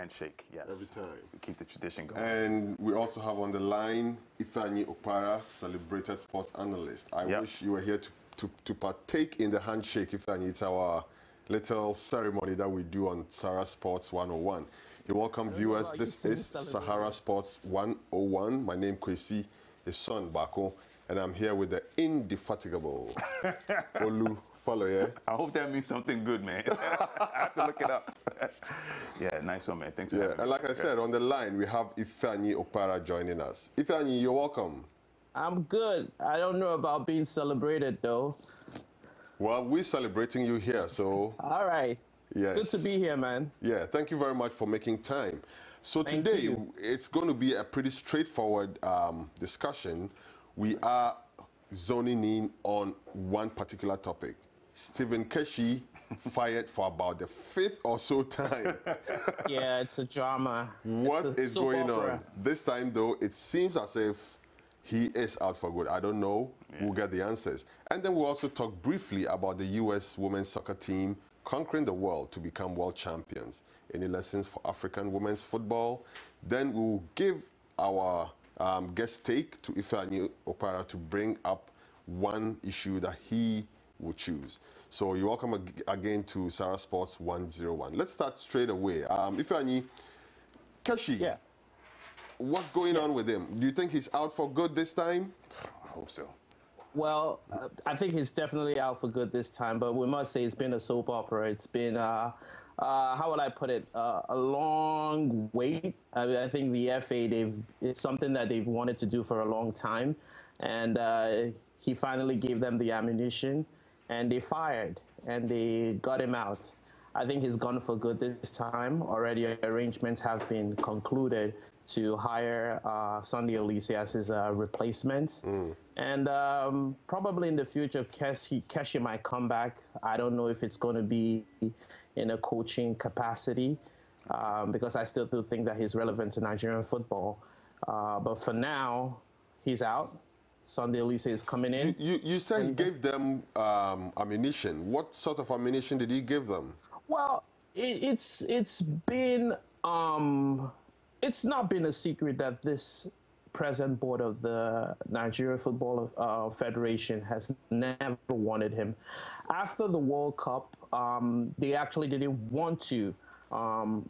handshake, yes. Every time. We keep the tradition going. And we also have on the line Ifeanyi Okpara, celebrated sports analyst. I wish you were here to partake in the handshake, Ifeanyi. It's our little ceremony that we do on SaharaSports 101. You're welcome, viewers. This is SaharaSports 101. My name is Kwesi, his son Baako, and I'm here with the indefatigable Faloye. I hope that means something good, man. I have to look it up. Yeah, nice one, man. Thanks for having me. And like I said, on the line, we have Ifeanyi Okpara joining us. Ifeanyi, you're welcome. I'm good. I don't know about being celebrated, though. Well, we're celebrating you here, so... All right. Yes. It's good to be here, man. Yeah, thank you very much for making time. So today, it's going to be a pretty straightforward discussion. We are zoning in on one particular topic. Stephen Keshi fired for about the 5th or so time. Yeah, it's a drama. What is going on? This time, though, it seems as if he is out for good. I don't know. We'll get the answers. And then we'll also talk briefly about the U.S. women's soccer team conquering the world to become world champions. Any lessons for African women's football? Then we'll give our guest take to Ifeanyi Okpara to bring up one issue that he will choose. So you're welcome again to SaharaSports 101. Let's start straight away. Ifeanyi, Keshi, what's going on with him? Do you think he's out for good this time? I hope so. Well, I think he's definitely out for good this time, but we must say it's been a soap opera. It's been, how would I put it, a long wait. I think the FA, it's something that they've wanted to do for a long time, and he finally gave them the ammunition, and they fired, and they got him out. I think he's gone for good this time. Already arrangements have been concluded to hire Sunday Oliseh as his replacement. And probably in the future, Keshi might come back. I don't know if it's going to be in a coaching capacity because I still do think that he's relevant to Nigerian football. But for now, he's out. Sunday Oliseh is coming in. You said he gave them ammunition. What sort of ammunition did he give them? Well, it's been... it's not been a secret that this present board of the Nigeria Football Federation has never wanted him. After the World Cup, they actually didn't want to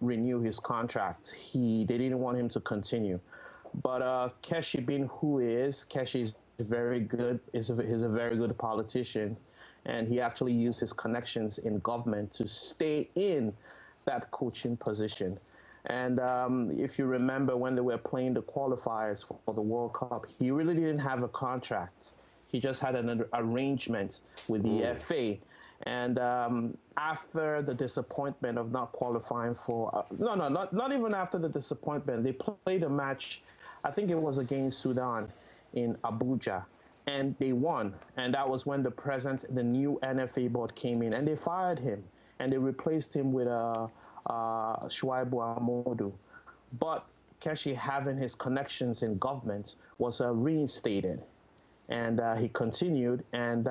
renew his contract. They didn't want him to continue. But Keshi, being who he is, Keshi is very good. He's a very good politician, and he actually used his connections in government to stay in that coaching position. And if you remember when they were playing the qualifiers for the World Cup, he really didn't have a contract. He just had an arrangement with the FA. And after the disappointment of not qualifying for... not even after the disappointment. They played a match, I think it was against Sudan in Abuja, and they won. And that was when the new NFA board came in, and they fired him. And they replaced him with Shuaibu Amodu. But Keshi, having his connections in government, was reinstated. And he continued, and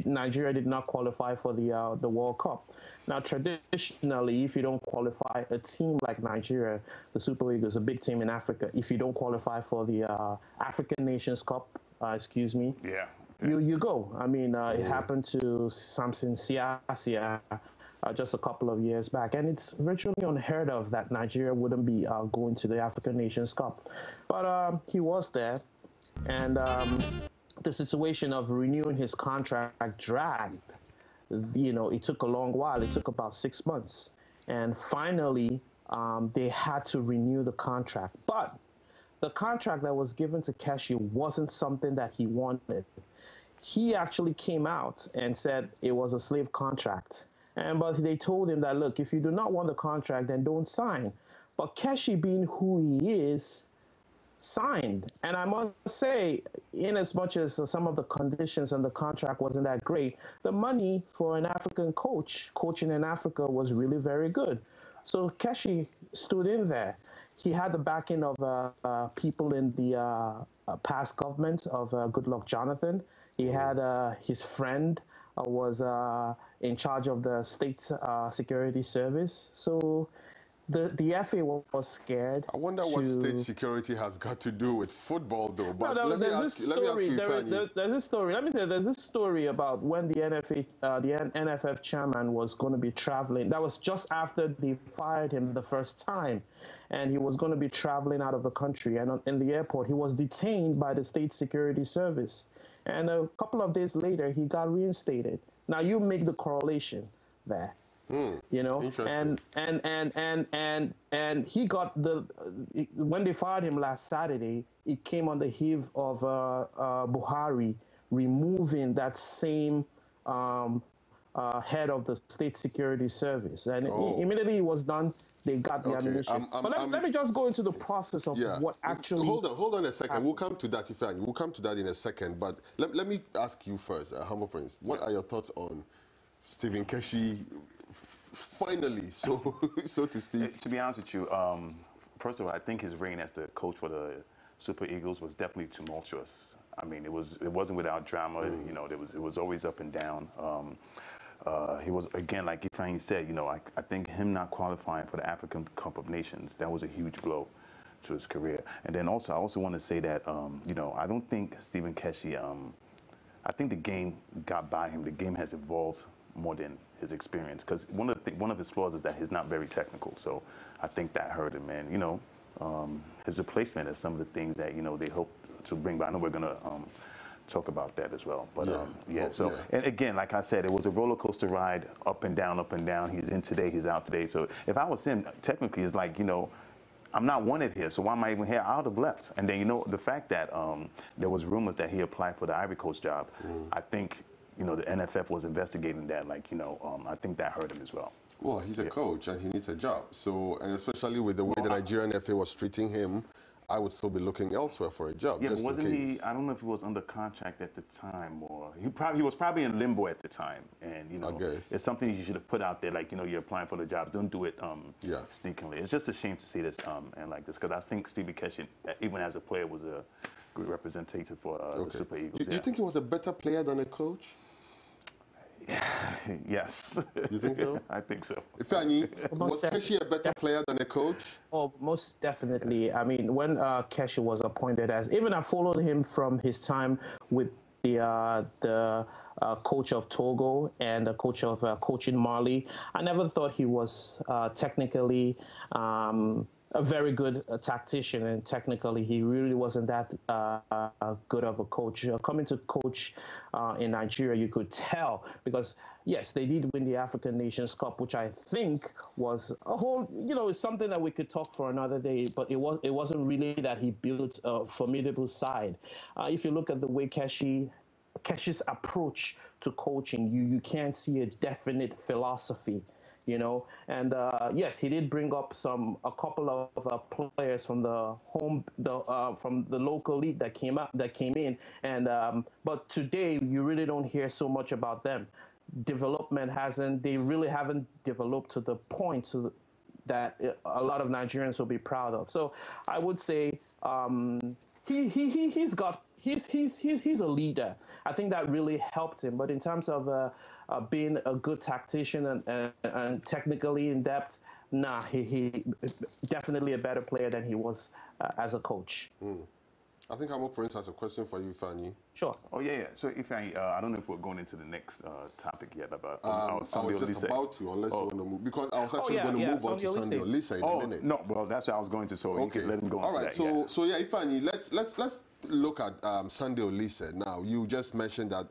Nigeria did not qualify for the World Cup. Now, traditionally, if you don't qualify, a team like Nigeria, the Super League is a big team in Africa. If you don't qualify for the African Nations Cup, you go. I mean, it happened to Samson Siasia just a couple of years back, and it's virtually unheard of that Nigeria wouldn't be going to the African Nations Cup. But he was there, and the situation of renewing his contract dragged. You know, it took a long while. It took about 6 months, and finally they had to renew the contract. But the contract that was given to Keshi wasn't something that he wanted. He actually came out and said it was a slave contract. But they told him that, look, if you do not want the contract, then don't sign. But Keshi, being who he is, signed. And I must say, in as much as some of the conditions and the contract wasn't that great, the money for an African coach, coaching in Africa, was really very good. So Keshi stood in there. He had the backing of people in the past government of Goodluck Jonathan. He had his friend was in charge of the state security service. So the FA was scared. I wonder what state security has got to do with football, though. But let me ask you, Ifeanyi. There's this story. Let me tell you, there's this story about when the NFF chairman was going to be traveling. That was just after they fired him the first time, and he was going to be traveling out of the country. And in the airport, he was detained by the State Security Service. And a couple of days later, he got reinstated. Now you make the correlation there. You know, and he got when they fired him last Saturday, it came on the heave of Buhari removing that same head of the State Security Service, and immediately it was done. They got the ammunition. But let me just go into the process of what actually. Hold on a second. We'll come to that, Ifeanyi. We'll come to that in a second. But let me ask you first, Humble Prince. What are your thoughts on Stephen Keshi? Finally, so to speak. To be honest with you, first of all, I think his reign as the coach for the Super Eagles was definitely tumultuous. I mean, it wasn't without drama. You know, it was always up and down. He was, again, like Ifeanyi said, you know, I think him not qualifying for the African Cup of Nations, that was a huge blow to his career. And then also, I also want to say that, you know, I don't think Stephen Keshi, I think the game got by him. The game has evolved more than his experience, because one of his flaws is that he's not very technical. So I think that hurt him. And, you know, his replacement is some of the things that, you know, they hope to bring back. I know we're going to talk about that as well. But and again, like I said, it was a roller coaster ride, up and down, up and down. He's in today, he's out today. So if I was him, technically, it's like, you know, I'm not wanted here, so why am I even here? I would have left. And then, you know, the fact that there was rumors that he applied for the Ivory Coast job, I think, you know, the NFF was investigating that. Like, you know, I think that hurt him as well. Well, he's a coach and he needs a job. So, and especially with the way the Nigerian FA was treating him, I would still be looking elsewhere for a job. Yeah, just but wasn't in case. he? I don't know if he was under contract at the time, or he was probably in limbo at the time. And you know, I guess it's something you should have put out there. Like, you know, you're applying for the job. Don't do it sneakily. It's just a shame to see this and like this, because I think Stephen Keshi, even as a player, was a good representative for the Super Eagles. You think he was a better player than a coach? Yes. You think so? I think so. Ifeanyi, was Keshi a better player than a coach? Oh, most definitely. Yes. I mean, when Keshi was appointed even I followed him from his time with the coach of Togo and the coach of coaching Mali. I never thought he was technically a very good tactician, and technically he really wasn't that good of a coach. Coming to coach in Nigeria, you could tell, because yes, they did win the African Nations Cup, which I think was a whole, you know, it's something that we could talk for another day, but it wasn't really that he built a formidable side. If you look at the way Keshi's approach to coaching, you can't see a definite philosophy. You know, and yes, he did bring up a couple of players from the from the local league that came in, and but today you really don't hear so much about them. They really haven't developed to the point that a lot of Nigerians will be proud of. So I would say he's a leader. I think that really helped him. But in terms of being a good tactician and technically in depth, nah, he definitely a better player than he was as a coach. I think Humble Prince has a question for you, Ifeanyi. Sure. Oh, yeah. So, Ifeanyi, I don't know if we're going into the next topic yet about I was just about to, unless you want to move, because I was actually going to move on to Sunday Oliseh in a minute. No, well, that's what I was going to, so you can let him go on. All right, so yeah, Ifeanyi, let's look at Sunday Oliseh now. You just mentioned that,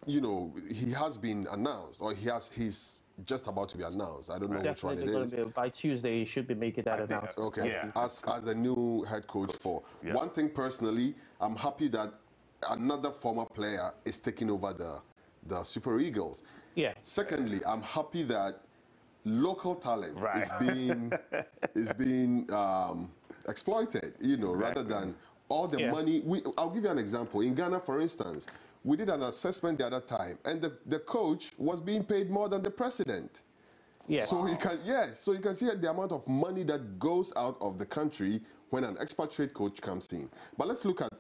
you know, he has been announced, or he's just about to be announced. I don't know which one it is. By Tuesday, he should be making that announcement. Okay, as a new head coach for. One thing personally, I'm happy that another former player is taking over the Super Eagles. Yeah. Secondly, I'm happy that local talent is being exploited, you know, rather than all the money. I'll give you an example. In Ghana, for instance, we did an assessment the other time, and the coach was being paid more than the president. Yes. So you can see the amount of money that goes out of the country when an expatriate coach comes in. But let's look at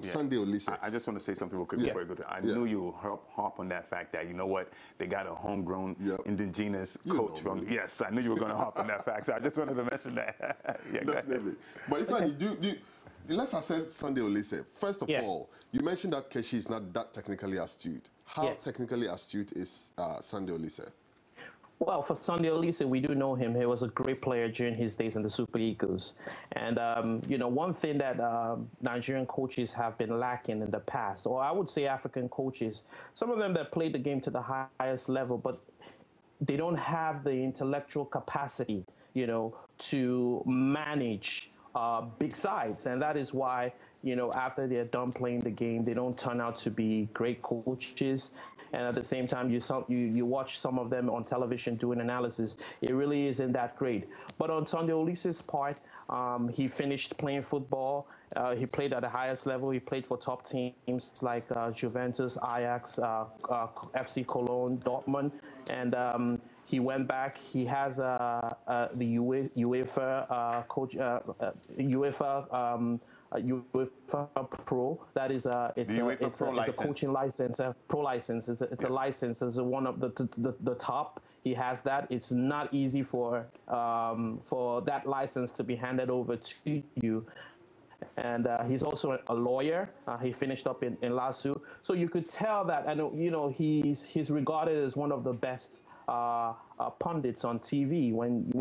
Sunday Oliseh. I just want to say something real quick before I go to. I knew you would harp on that fact that, you know what, they got a homegrown indigenous coach from. Yes, I knew you were going to harp on that fact, so I just wanted to mention that. Definitely. But if let's assess Sunday Oliseh. First of all, you mentioned that Keshi is not that technically astute. How technically astute is Sunday Oliseh? Well, for Sunday Oliseh, we do know him. He was a great player during his days in the Super Eagles. And, you know, one thing that Nigerian coaches have been lacking in the past, or I would say African coaches, some of them that played the game to the highest level, but they don't have the intellectual capacity, you know, to manage big sides. And that is why, you know, after they're done playing the game, they don't turn out to be great coaches. And at the same time, you watch some of them on television doing analysis. It really isn't that great. But on Sunday Oliseh's part, he finished playing football. He played at the highest level. He played for top teams like Juventus, Ajax, FC Cologne, Dortmund. And he went back. He has the UEFA coach, UEFA Pro. That is it's a coaching license, pro license. It's a license. It's one of the top. He has that. It's not easy for that license to be handed over to you. And he's also a lawyer. He finished up in LASU. So you could tell that, and you know, he's regarded as one of the best pundits on TV when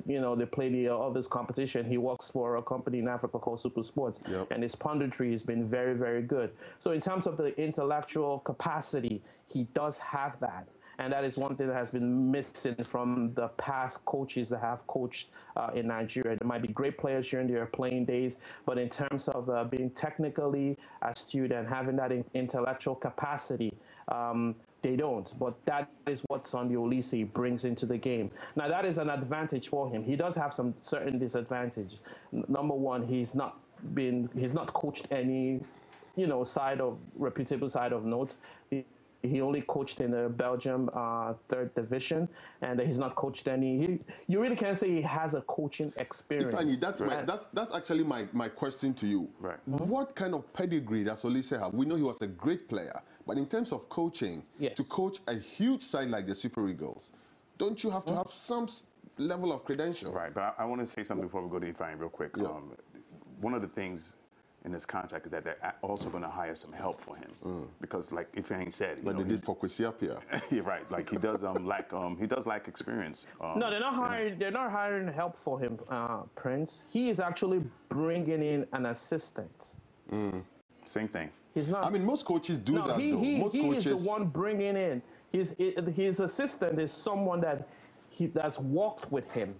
you know, they play all this competition. He works for a company in Africa called Super Sports, and his punditry has been very, very good. So in terms of the intellectual capacity, he does have that. And that is one thing that has been missing from the past coaches that have coached in Nigeria. There might be great players during their playing days, but in terms of being technically astute and having that intellectual capacity, they don't. But that is what Sunday Oliseh brings into the game. Now, that is an advantage for him. He does have some certain disadvantages. Number one, he's not coached any, you know, reputable side of note. He only coached in the Belgium 3rd division, and he's not coached any. You really can't say he has a coaching experience. Ifeanyi, that's actually my question to you. Right. What kind of pedigree does Oliseh have? We know he was a great player, but in terms of coaching, to coach a huge side like the Super Eagles, don't you have to have some level of credential? Right, but I want to say something before we go to Ifeanyi real quick. One of the things in this contract is that they're also going to hire some help for him, because, like Ifeanyi said, like they did for Kwesi up here. Yeah, right. Like he does lack experience. No, they're not hiring. They're not hiring help for him, Prince. He is actually bringing in an assistant. Same thing. He's not. I mean, most coaches do that. He is the one bringing in. His assistant is someone that's walked with him.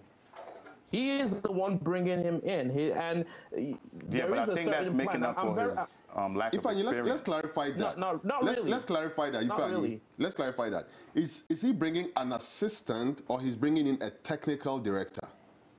He is the one bringing him in. But I think that's making up for his lack of experience. Let's clarify that. Not really. Let's clarify that. Not really. Let's clarify that. Is he bringing an assistant, or he's bringing in a technical director?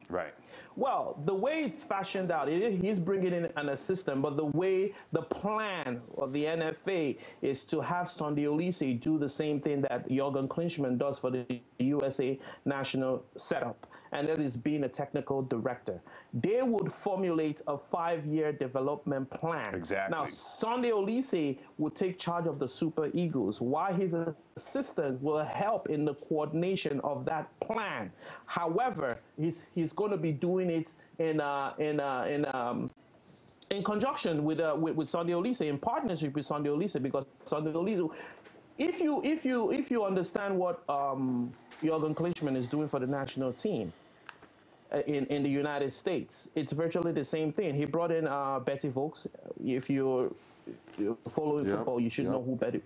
Right. Well, the way it's fashioned out, he's bringing in an assistant, but the plan of the NFA is to have Sunday Oliseh do the same thing that Jürgen Klinsmann does for the USA national setup, and that is being a technical director. They would formulate a 5-year development plan. Exactly. Now, Sunday Oliseh would take charge of the Super Eagles, while his assistant will help in the coordination of that plan. However, he's going to be doing it in conjunction with Sunday Oliseh, in partnership with Sunday Oliseh, because Sunday Oliseh, if you understand what Jürgen Klinsmann is doing for the national team in the United States, it's virtually the same thing. He brought in Betty Vogts. If you're following football, you should know who Betty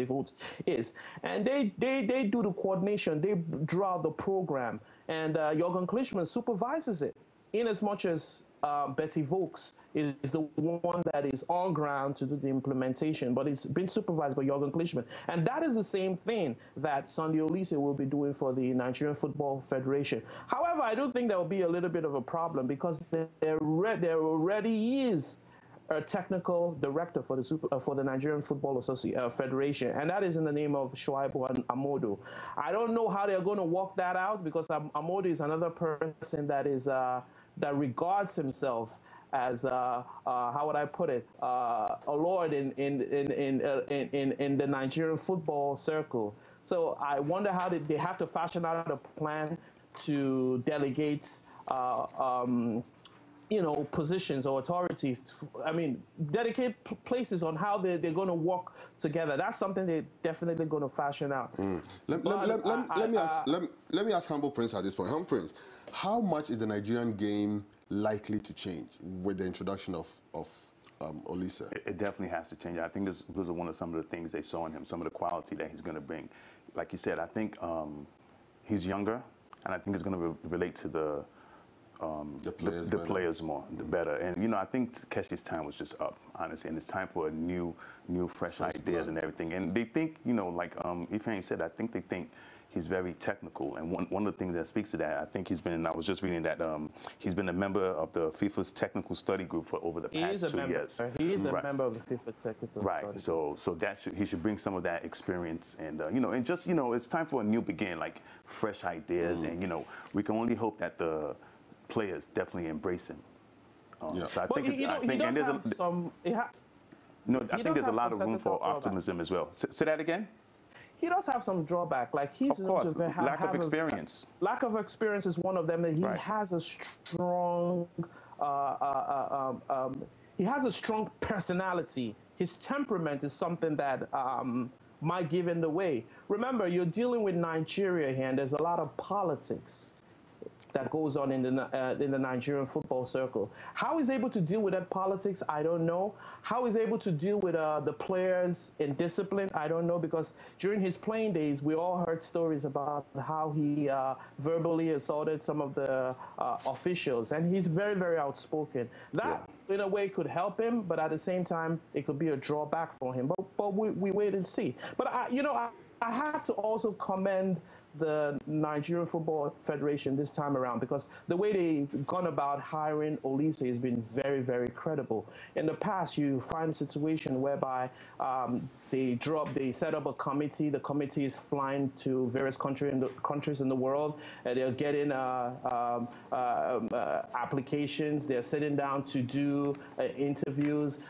Vogts is. And they do the coordination. They draw the program, and Jürgen Klinsmann supervises it, in as much as Betty Vogts is the one that is on ground to do the implementation, but it's been supervised by Jürgen Klinsmann. And that is the same thing that Sunday Oliseh will be doing for the Nigerian Football Federation. However, I do think there will be a little bit of a problem, because there already is a technical director for the Nigerian Football Federation, and that is in the name of Shuaibu Amodu. I don't know how they're going to work that out, because Amodu is another person that is that regards himself as how would I put it, a lord in the Nigerian football circle. So I wonder how they have to fashion out a plan to delegate, positions or authority. I mean, dedicate places on how they're going to work together. That's something they're definitely going to fashion out. Let me ask Humble Prince at this point. Humble Prince, how much is the Nigerian game likely to change with the introduction of Oliseh? It definitely has to change. I think those are some of the things they saw in him, some of the quality that he's going to bring. Like you said, I think he's younger, and I think it's going to relate to the players more, the better. And, I think Keshi's time was just up, honestly, and it's time for a new fresh ideas and everything. And they think, like Ifeanyi said, I think they think he's very technical. And one of the things that speaks to that, I think I was just reading that he's been a member of the FIFA's technical study group for over the past 2 years. He is a member of the FIFA technical study group. So he should bring some of that experience. And, and just, it's time for a new beginning, like fresh ideas. And, we can only hope that the players definitely embrace him. So I think there's a lot of room for optimism as well. Say that again? He does have some drawback. Like he's of course, lack of experience. Lack of experience is one of them. That he has a strong, he has a strong personality. His temperament is something that might give him the way. Remember, you're dealing with Nigeria here, and there's a lot of politics that goes on in the Nigerian football circle. How he's able to deal with that politics, I don't know. How he's able to deal with the players in discipline, I don't know, because during his playing days, we all heard stories about how he verbally assaulted some of the officials, and he's very, very outspoken. That, in a way, could help him, but at the same time, it could be a drawback for him. But we wait and see. But, I have to also commend the Nigerian Football Federation this time around, because the way they've gone about hiring Oliseh has been very, very credible. In the past, you find a situation whereby they set up a committee. The committee is flying to various countries in the world. They're getting applications. They're sitting down to do interviews.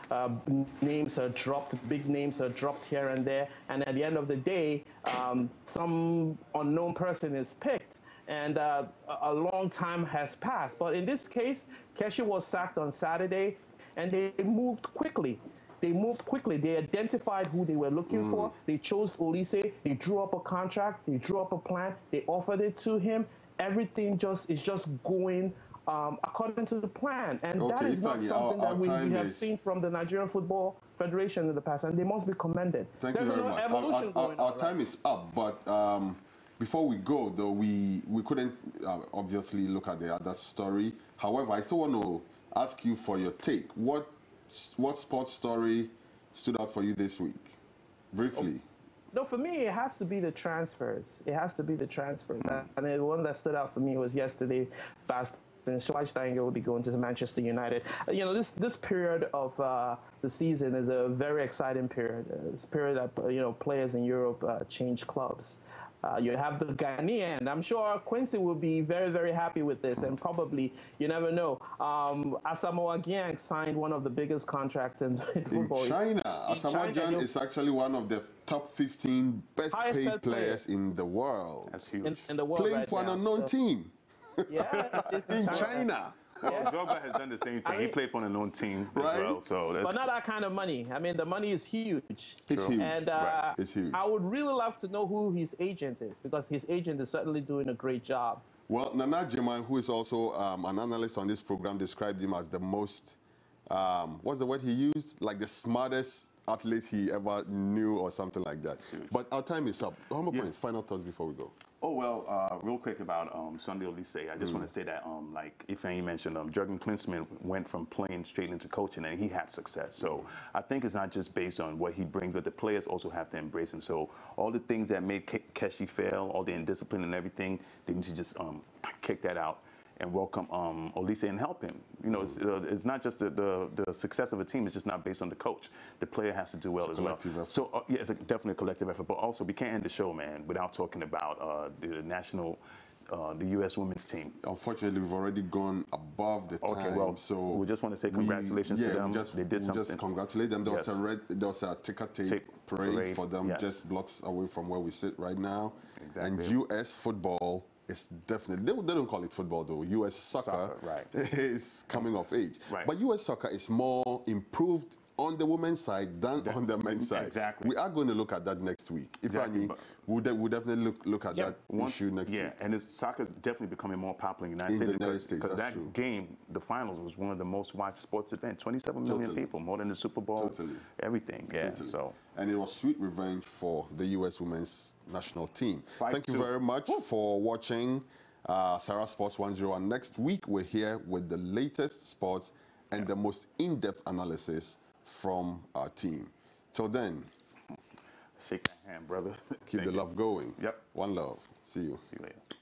Names are dropped. Big names are dropped here and there. And at the end of the day, some unknown person is picked, and a long time has passed. But in this case, Keshi was sacked on Saturday, and they moved quickly. They identified who they were looking for. They chose Oliseh. They drew up a contract. They drew up a plan. They offered it to him. Everything is just going according to the plan. And that is not something that we have seen from the Nigerian Football Federation in the past, and they must be commended. Thank you very much. Our time is up, but before we go, though, we couldn't obviously look at the other story. However, I still want to ask you for your take. What sports story stood out for you this week? Briefly. No, for me, it has to be the transfers. It has to be the transfers. And the one that stood out for me was yesterday, Basten Schweinsteiger will be going to Manchester United. This period of the season is a very exciting period. It's a period that, players in Europe change clubs. You have the Ghanaian. I'm sure Kwesi will be very, very happy with this, and probably, you never know. Asamoah Gyan signed one of the biggest contracts in football. In China. Asamoah Gyan is actually one of the top 15 best paid players in the world. That's huge. In the world playing for an unknown team. Yeah, in China. Yes. Drogba has done the same thing. He played for an unknown team as well. So but not that kind of money. I mean, the money is huge. It's huge. And it's huge. I would really love to know who his agent is, because his agent is certainly doing a great job. Well, Nana Jiman, who is also an analyst on this program, described him as the most, what's the word he used? Like the smartest athlete he ever knew, or something like that. But our time is up. Humble Prince, final thoughts before we go. Oh, well, real quick about Sunday Oliseh. I just want to say that, like Ifeanyi mentioned, Jurgen Klinsmann went from playing straight into coaching, and he had success. So I think it's not just based on what he brings, but the players also have to embrace him. So all the things that made Keshi fail, all the indiscipline and everything, they need to just kick that out and welcome Oliseh and help him. It's not just the success of a team. It's just not based on the coach. The player has to do well as well. Effort. So yeah, it's definitely a collective effort. But also, we can't end the show, man, without talking about the national the U.S. women's team. Unfortunately, we've already gone above the time. Well, so we just want to say congratulations to them. They did something. Just congratulate them. There was a ticker tape parade for them, just blocks away from where we sit right now. Exactly. And U.S. football is definitely, they don't call it football though. U.S. soccer is coming of age. Right. But U.S. soccer is more improved on the women's side than on the men's side. Exactly. We are going to look at that next week. Exactly. We'll definitely look at that issue next week. Yeah, and soccer is definitely becoming more popular in the United States. Because that game, the finals, was one of the most watched sports events. 27 million people, more than the Super Bowl. Everything. Yeah. So. And it was sweet revenge for the U.S. women's national team. Thank you very much for watching SaharaSports 1-0. And next week, we're here with the latest sports and the most in-depth analysis from our team. Till then, shake that hand, brother. Keep the love going. Yep. One love. See you. See you later.